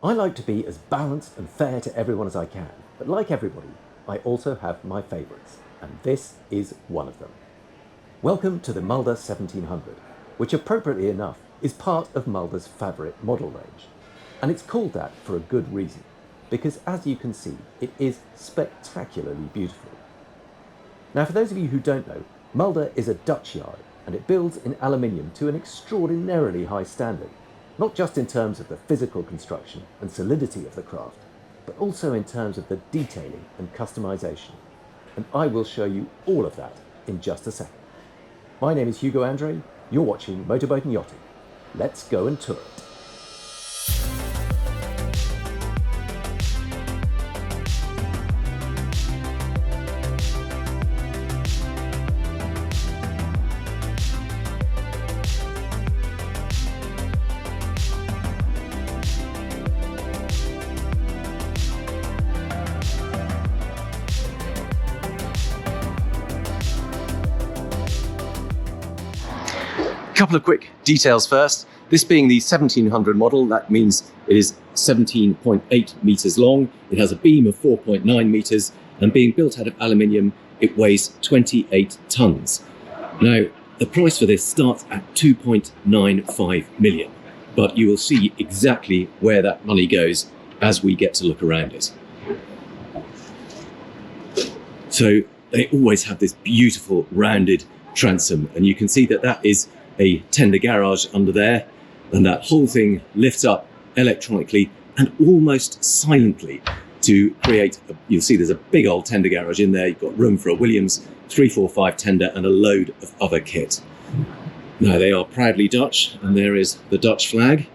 I like to be as balanced and fair to everyone as I can, but like everybody, I also have my favourites, and this is one of them. Welcome to the Mulder 1700, which appropriately enough is part of Mulder's Favorite model range. And it's called that for a good reason, because as you can see, it is spectacularly beautiful. Now, for those of you who don't know, Mulder is a Dutch yard, and it builds in aluminium to an extraordinarily high standard, not just in terms of the physical construction and solidity of the craft, but also in terms of the detailing and customization. And I will show you all of that in just a second. My name is Hugo Andreae, you're watching Motorboat and Yachting. Let's go and tour it. Couple of quick details first. This being the 1700 model, that means it is 17.8 meters long. It has a beam of 4.9 meters, and being built out of aluminium, it weighs 28 tons. Now, the price for this starts at 2.95 million, but you will see exactly where that money goes as we get to look around it. So they always have this beautiful rounded transom, and you can see that that is a tender garage under there, and that whole thing lifts up electronically and almost silently to create, you'll see there's a big old tender garage in there. You've got room for a Williams 345 tender and a load of other kit. Now, they are proudly Dutch, and there is the Dutch flag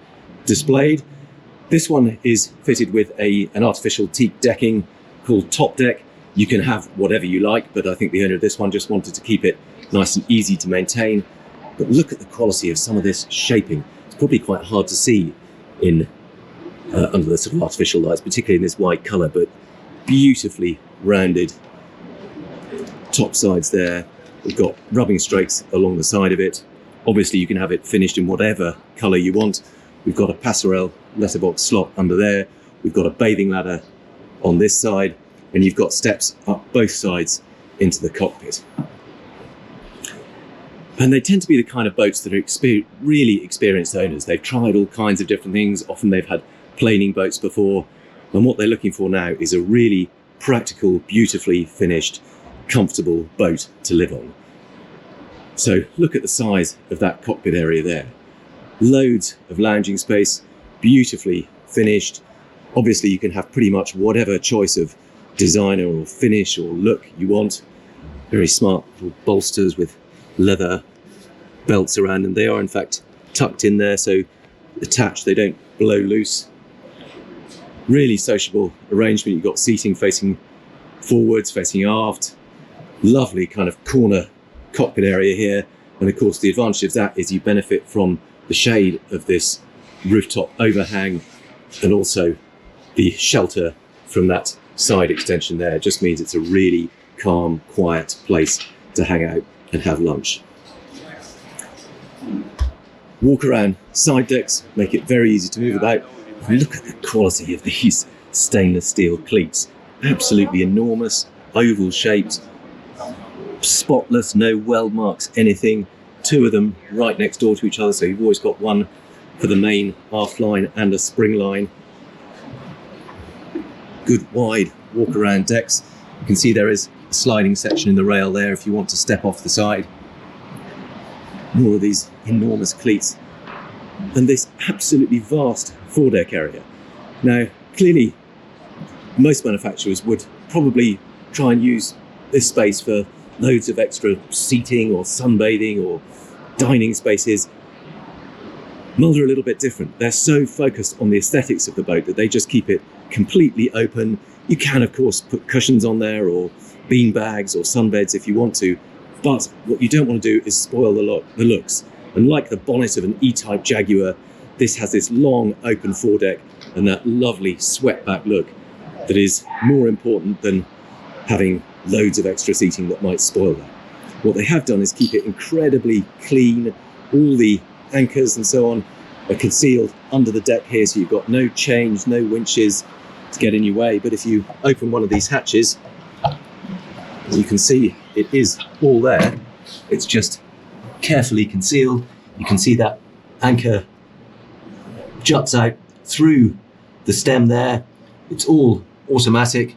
displayed. This one is fitted with an artificial teak decking called Top Deck. You can have whatever you like, but I think the owner of this one just wanted to keep it nice and easy to maintain. But look at the quality of some of this shaping. It's probably quite hard to see in under the sort of artificial lights, particularly in this white colour, but beautifully rounded top sides there. We've got rubbing strakes along the side of it. Obviously, you can have it finished in whatever colour you want. We've got a passerelle letterbox slot under there. We've got a bathing ladder on this side, and you've got steps up both sides into the cockpit. And they tend to be the kind of boats that are really experienced owners. They've tried all kinds of different things. Often they've had planing boats before. And what they're looking for now is a really practical, beautifully finished, comfortable boat to live on. So look at the size of that cockpit area there. Loads of lounging space, beautifully finished. Obviously, you can have pretty much whatever choice of designer or finish or look you want. Very smart little bolsters with leather belts around them. They are in fact tucked in there, so attached, they don't blow loose. Really sociable arrangement. You've got seating facing forwards, facing aft. Lovely kind of corner cockpit area here, and of course the advantage of that is you benefit from the shade of this rooftop overhang, and also the shelter from that side extension there. It just means it's a really calm, quiet place to hang out and have lunch. Walk around side decks, make it very easy to move about. Look at the quality of these stainless steel cleats. Absolutely enormous, oval shaped, spotless, no weld marks, anything. Two of them right next door to each other, so you've always got one for the main aft line and a spring line. Good wide walk around decks. You can see there is sliding section in the rail there if you want to step off the side. More of these enormous cleats, and this absolutely vast foredeck area. Now, clearly, most manufacturers would probably try and use this space for loads of extra seating or sunbathing or dining spaces. Mulder are a little bit different. They're so focused on the aesthetics of the boat that they just keep it completely open. You can, of course, put cushions on there or bean bags or sunbeds if you want to, but what you don't want to do is spoil the looks. And like the bonnet of an E-Type Jaguar, this has this long open foredeck and that lovely swept-back look that is more important than having loads of extra seating that might spoil that. What they have done is keep it incredibly clean. All the anchors and so on are concealed under the deck here, so you've got no chains, no winches to get in your way. But if you open one of these hatches, you can see it is all there. It's just carefully concealed. You can see that anchor juts out through the stem there. It's all automatic,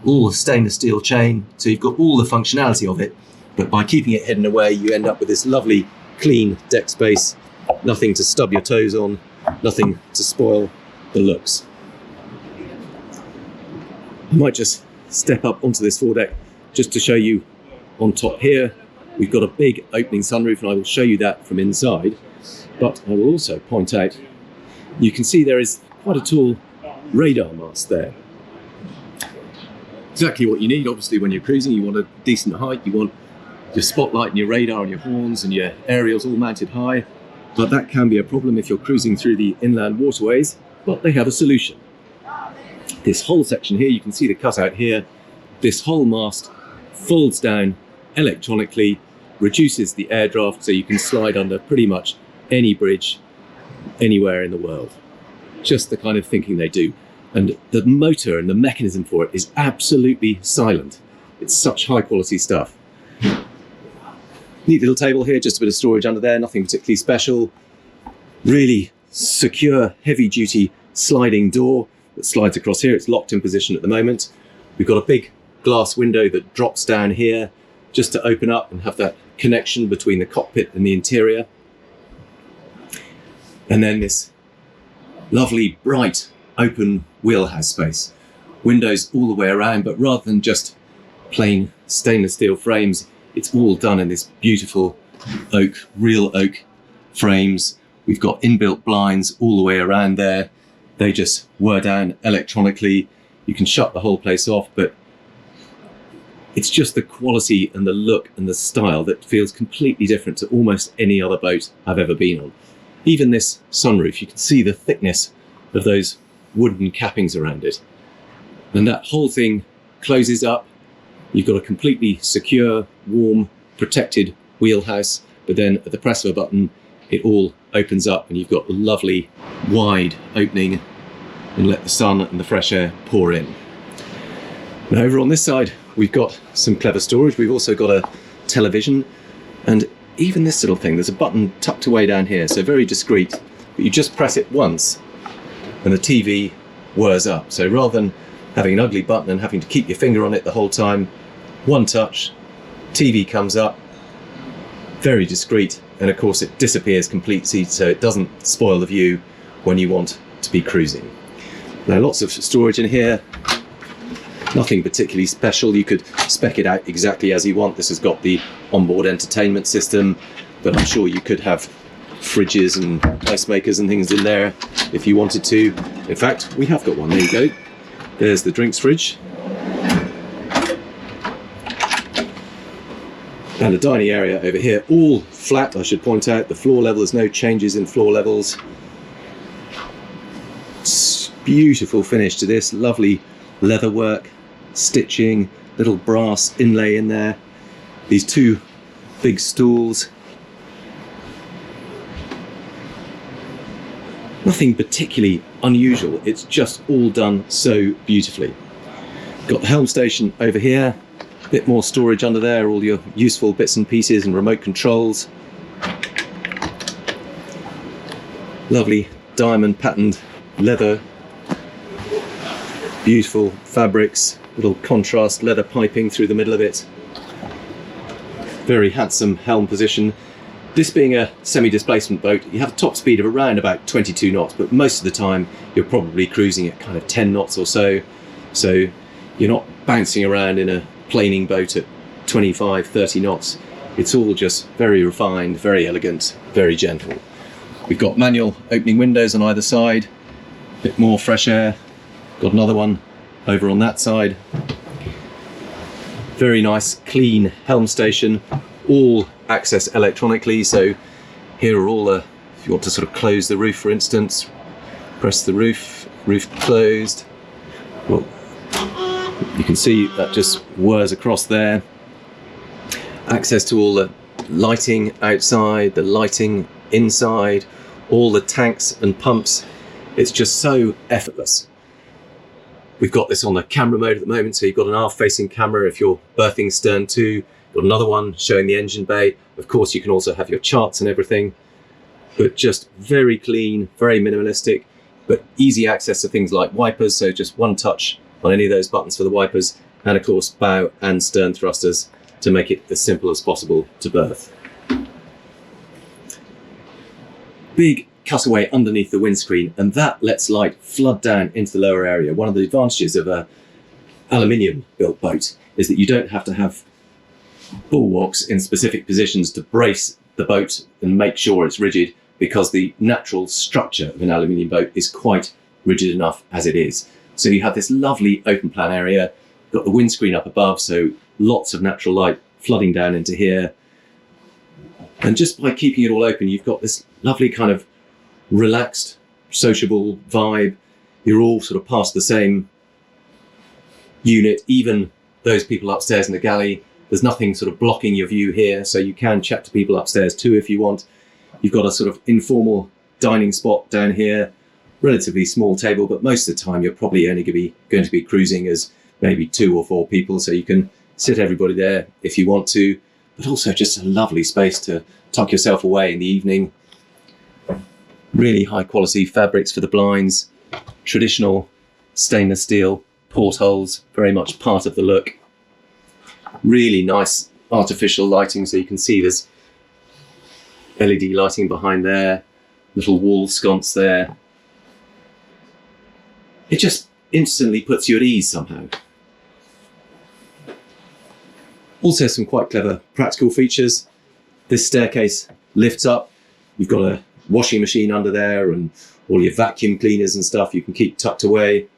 all stainless steel chain, so you've got all the functionality of it, but by keeping it hidden away, you end up with this lovely clean deck space. Nothing to stub your toes on, nothing to spoil the looks. I might just step up onto this foredeck just to show you on top here. We've got a big opening sunroof, and I will show you that from inside. But I will also point out, you can see there is quite a tall radar mast there. Exactly what you need, obviously, when you're cruising. You want a decent height, you want your spotlight and your radar and your horns and your aerials all mounted high. But that can be a problem if you're cruising through the inland waterways, but they have a solution. This whole section here, you can see the cutout here, this whole mast folds down electronically, reduces the air draft, so you can slide under pretty much any bridge anywhere in the world. Just the kind of thinking they do. And the motor and the mechanism for it is absolutely silent. It's such high quality stuff. Neat little table here, just a bit of storage under there, nothing particularly special. Really secure, heavy duty sliding door that slides across here. It's locked in position at the moment. We've got a big glass window that drops down here just to open up and have that connection between the cockpit and the interior. And then this lovely, bright, open wheelhouse space. Windows all the way around, but rather than just plain stainless steel frames, it's all done in this beautiful oak, real oak frames. We've got inbuilt blinds all the way around there. They just whir down electronically. You can shut the whole place off, but it's just the quality and the look and the style that feels completely different to almost any other boat I've ever been on. Even this sunroof, you can see the thickness of those wooden cappings around it. And that whole thing closes up. You've got a completely secure, warm, protected wheelhouse, but then at the press of a button, it all opens up and you've got a lovely wide opening and let the sun and the fresh air pour in. Now over on this side, we've got some clever storage. We've also got a television, and even this little thing, there's a button tucked away down here, so very discreet, but you just press it once and the TV whirs up. So rather than having an ugly button and having to keep your finger on it the whole time, one touch, TV comes up, very discreet, and of course it disappears completely so it doesn't spoil the view when you want to be cruising. Now lots of storage in here, nothing particularly special. You could spec it out exactly as you want. This has got the onboard entertainment system, but I'm sure you could have fridges and ice makers and things in there if you wanted to. In fact, we have got one. There you go. There's the drinks fridge. And a dining area over here, all flat, I should point out. The floor level, there's no changes in floor levels. It's beautiful finish to this, lovely leather work, stitching, little brass inlay in there. These two big stools. Nothing particularly unusual, it's just all done so beautifully. Got the helm station over here, a bit more storage under there, all your useful bits and pieces and remote controls. Lovely diamond patterned leather, beautiful fabrics, little contrast leather piping through the middle of it. Very handsome helm position. This being a semi-displacement boat, you have a top speed of around about 22 knots, but most of the time you're probably cruising at kind of 10 knots or so. So you're not bouncing around in a planing boat at 25, 30 knots. It's all just very refined, very elegant, very gentle. We've got manual opening windows on either side, a bit more fresh air. Got another one over on that side. Very nice, clean helm station, all access electronically. So here are all the, if you want to sort of close the roof, for instance, press the roof closed. Well, you can see that just whirs across there. Access to all the lighting outside, the lighting inside, all the tanks and pumps. It's just so effortless. We've got this on the camera mode at the moment, so you've got an aft-facing camera if you're berthing stern to. You've got another one showing the engine bay. Of course, you can also have your charts and everything, but just very clean, very minimalistic, but easy access to things like wipers, so just one touch on any of those buttons for the wipers, and of course bow and stern thrusters to make it as simple as possible to berth. Big cutaway underneath the windscreen, and that lets light flood down into the lower area. One of the advantages of a aluminium built boat is that you don't have to have bulwarks in specific positions to brace the boat and make sure it's rigid, because the natural structure of an aluminium boat is quite rigid enough as it is. So you have this lovely open plan area, got the windscreen up above, so lots of natural light flooding down into here. And just by keeping it all open, you've got this lovely kind of relaxed, sociable vibe. You're all sort of past the same unit, even those people upstairs in the galley. There's nothing sort of blocking your view here, so you can chat to people upstairs too if you want. You've got a sort of informal dining spot down here, relatively small table, but most of the time you're probably only going to be cruising as maybe 2 or 4 people, so you can sit everybody there if you want to, but also just a lovely space to tuck yourself away in the evening. Really high quality fabrics for the blinds, traditional stainless steel portholes, very much part of the look. Really nice artificial lighting, so you can see there's LED lighting behind there, little wall sconce there. It just instantly puts you at ease somehow. Also some quite clever practical features. This staircase lifts up. You've got a washing machine under there and all your vacuum cleaners and stuff you can keep tucked away.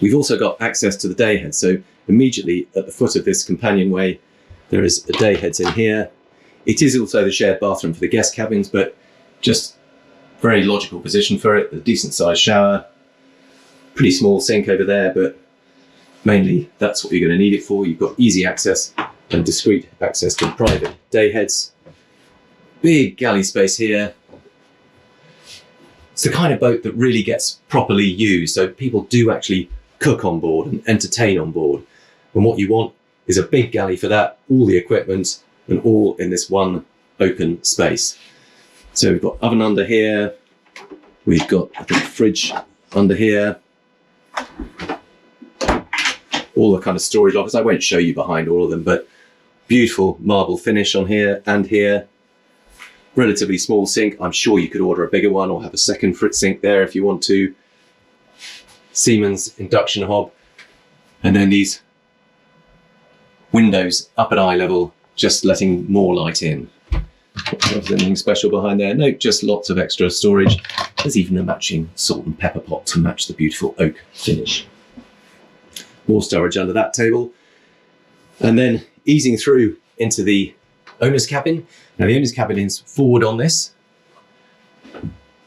We've also got access to the day head, so immediately at the foot of this companionway there is a day heads in here. It is also the shared bathroom for the guest cabins, but just very logical position for it. A decent sized shower, pretty small sink over there, but mainly that's what you're going to need it for. You've got easy access and discreet access to private day heads. Big galley space here. It's the kind of boat that really gets properly used, so people do actually cook on board and entertain on board. And what you want is a big galley for that, all the equipment, and all in this one open space. So we've got oven under here, we've got a big fridge under here, all the kind of storage lockers. I won't show you behind all of them, but beautiful marble finish on here and here. Relatively small sink. I'm sure you could order a bigger one or have a second frit sink there if you want to. Siemens induction hob. And then these windows up at eye level, just letting more light in. There's anything special behind there? No, just lots of extra storage. There's even a matching salt and pepper pot to match the beautiful oak finish. More storage under that table. And then easing through into the owner's cabin. Now the owner's cabin is forward on this,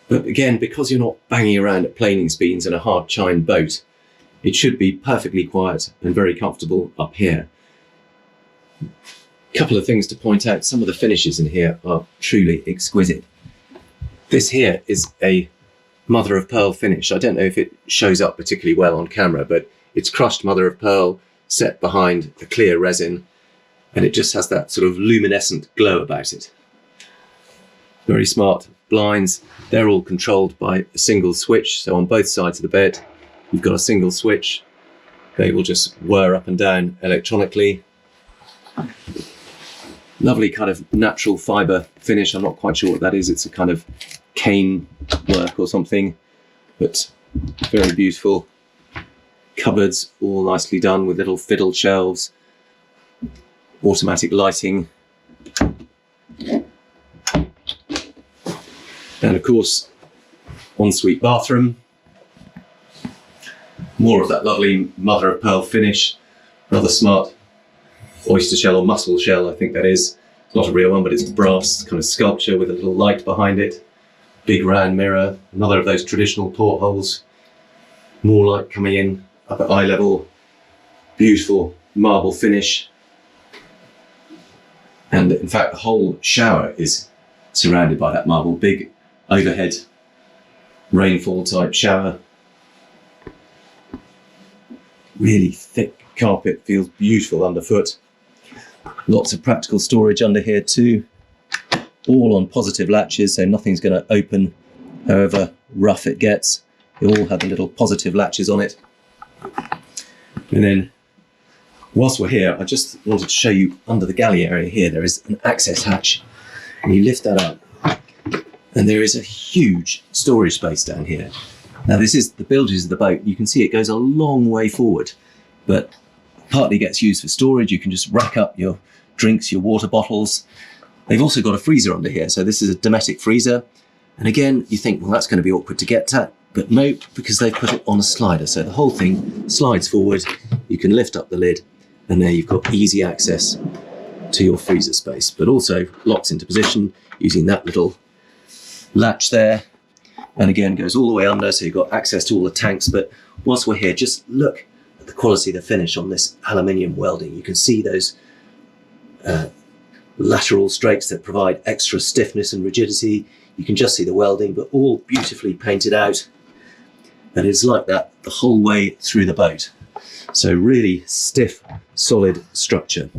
but again, because you're not banging around at planing speeds in a hard chine boat, it should be perfectly quiet and very comfortable up here. A couple of things to point out. Some of the finishes in here are truly exquisite. This here is a mother of pearl finish. I don't know if it shows up particularly well on camera, but it's crushed mother of pearl set behind a clear resin, and it just has that sort of luminescent glow about it. Very smart blinds. They're all controlled by a single switch. So on both sides of the bed, you've got a single switch. They will just whir up and down electronically. Lovely kind of natural fibre finish. I'm not quite sure what that is. It's a kind of cane work or something, but very beautiful. Cupboards all nicely done with little fiddle shelves. Automatic lighting. And of course, ensuite bathroom. More of that lovely mother of pearl finish. Rather smart oyster shell or mussel shell, I think that is. It's not a real one, but it's brass kind of sculpture with a little light behind it. Big round mirror. Another of those traditional portholes. More light coming in up at eye level. Beautiful marble finish. And in fact, the whole shower is surrounded by that marble. Big overhead rainfall type shower. Really thick carpet, feels beautiful underfoot. Lots of practical storage under here too. All on positive latches, so nothing's going to open however rough it gets. They all have the little positive latches on it. And then, whilst we're here, I just wanted to show you under the galley area here, there is an access hatch. And you lift that up, and there is a huge storage space down here. Now this is the bilges of the boat. You can see it goes a long way forward, but partly gets used for storage. You can just rack up your drinks, your water bottles. They've also got a freezer under here. So this is a Dometic freezer. And again, you think, well, that's going to be awkward to get at, but no, because they've put it on a slider. So the whole thing slides forward. You can lift up the lid, and there you've got easy access to your freezer space, but also locks into position using that little latch there. And again, goes all the way under, so you've got access to all the tanks. But whilst we're here, just look at the quality of the finish on this aluminium welding. You can see those lateral strakes that provide extra stiffness and rigidity. You can just see the welding, but all beautifully painted out. And it's like that the whole way through the boat. So really stiff, solid structure.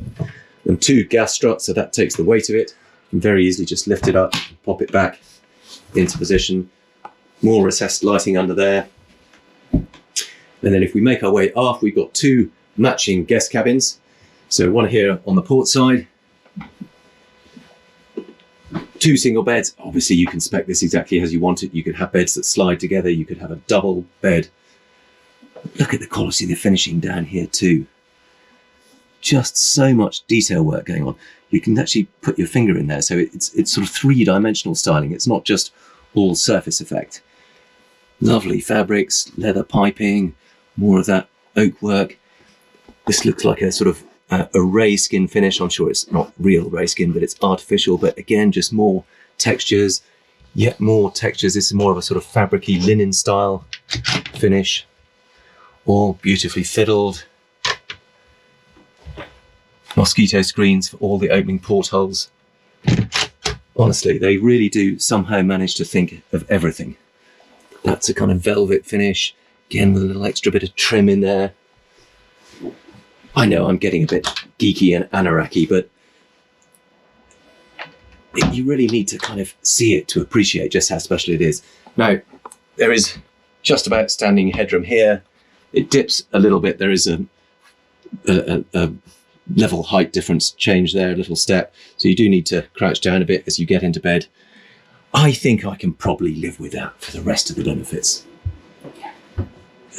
And 2 gas struts, so that takes the weight of it. You can very easily just lift it up, pop it back into position. More recessed lighting under there. And then if we make our way aft, we've got 2 matching guest cabins. So one here on the port side. 2 single beds. Obviously you can spec this exactly as you want it. You could have beds that slide together. You could have a double bed. Look at the quality of the finishing down here too. Just so much detail work going on. You can actually put your finger in there. So it's sort of 3-dimensional styling. It's not just all surface effect. Lovely fabrics, leather piping, more of that oak work. This looks like a sort of a ray skin finish. I'm sure it's not real ray skin, but it's artificial. But again, just more textures, yet more textures. This is more of a sort of fabricy linen style finish. All beautifully fiddled. Mosquito screens for all the opening portholes. Honestly, they really do somehow manage to think of everything. That's a kind of velvet finish, again with a little extra bit of trim in there. I know I'm getting a bit geeky and anoraki, but you really need to kind of see it to appreciate just how special it is. Now, there is just about standing headroom here. It dips a little bit. There is a level height difference change there, a little step. So you do need to crouch down a bit as you get into bed. I think I can probably live with that for the rest of the benefits.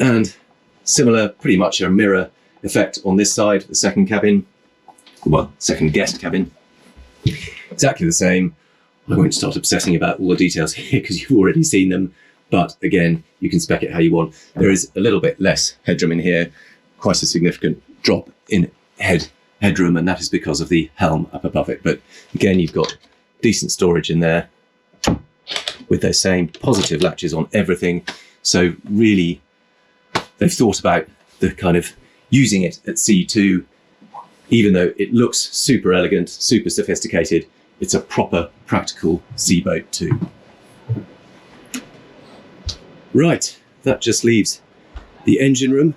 And similar, pretty much a mirror effect on this side, the second cabin, well, second guest cabin. Exactly the same. I won't start obsessing about all the details here because you've already seen them. But again, you can spec it how you want. There is a little bit less headroom in here, quite a significant drop in headroom, and that is because of the helm up above it. But again, you've got decent storage in there with those same positive latches on everything. So really, they've thought about the kind of using it at sea too. Even though it looks super elegant, super sophisticated, it's a proper practical sea boat too. Right, that just leaves the engine room.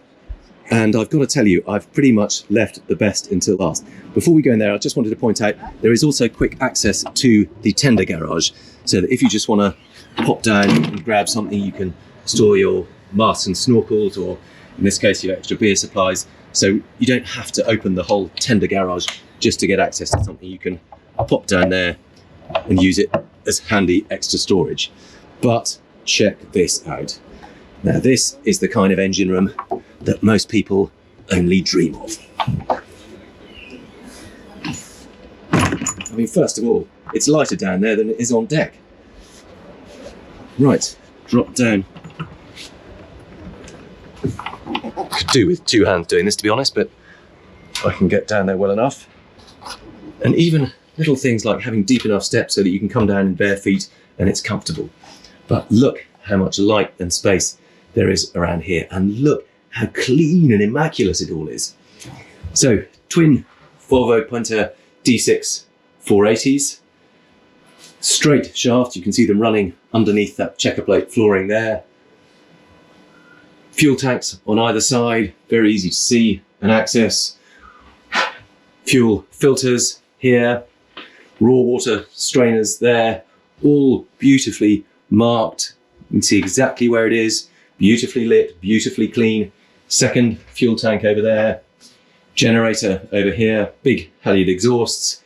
And I've got to tell you, I've pretty much left the best until last. Before we go in there, I just wanted to point out, there is also quick access to the tender garage. So that if you just want to pop down and grab something, you can store your masks and snorkels, or in this case, your extra beer supplies. So you don't have to open the whole tender garage just to get access to something. You can pop down there and use it as handy extra storage. But check this out. Now, this is the kind of engine room that most people only dream of. I mean, first of all, it's lighter down there than it is on deck. Right, drop down. Could do with 2 hands doing this, to be honest, but I can get down there well enough. And even little things like having deep enough steps so that you can come down in bare feet and it's comfortable. But look how much light and space there is around here, and look how clean and immaculate it all is. So, twin Volvo Penta D6 480s. Straight shaft, you can see them running underneath that checker plate flooring there. Fuel tanks on either side, very easy to see and access. Fuel filters here, raw water strainers there, all beautifully marked. You can see exactly where it is, beautifully lit, beautifully clean. Second fuel tank over there, generator over here, big halyard exhausts,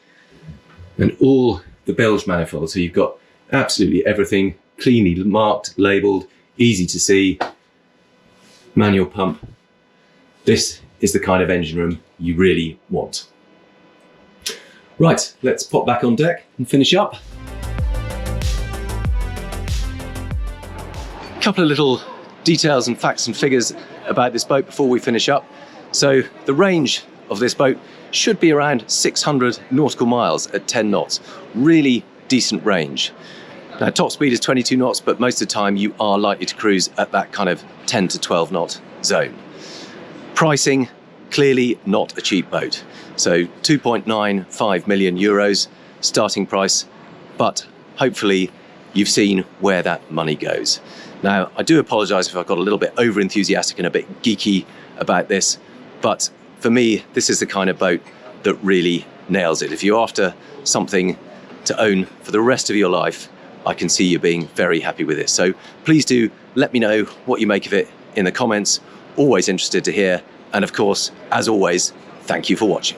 and all the bilge manifold. So you've got absolutely everything cleanly marked, labelled, easy to see. Manual pump. This is the kind of engine room you really want. Right, let's pop back on deck and finish up. A couple of little details and facts and figures about this boat before we finish up. So the range of this boat should be around 600 nautical miles at 10 knots. Really decent range. Now top speed is 22 knots, but most of the time you are likely to cruise at that kind of 10 to 12 knot zone. Pricing, clearly not a cheap boat. So 2.95 million euros starting price, but hopefully you've seen where that money goes. Now, I do apologise if I got a little bit over enthusiastic and a bit geeky about this, but for me, this is the kind of boat that really nails it. If you're after something to own for the rest of your life, I can see you being very happy with this. So please do let me know what you make of it in the comments. Always interested to hear. And of course, as always, thank you for watching.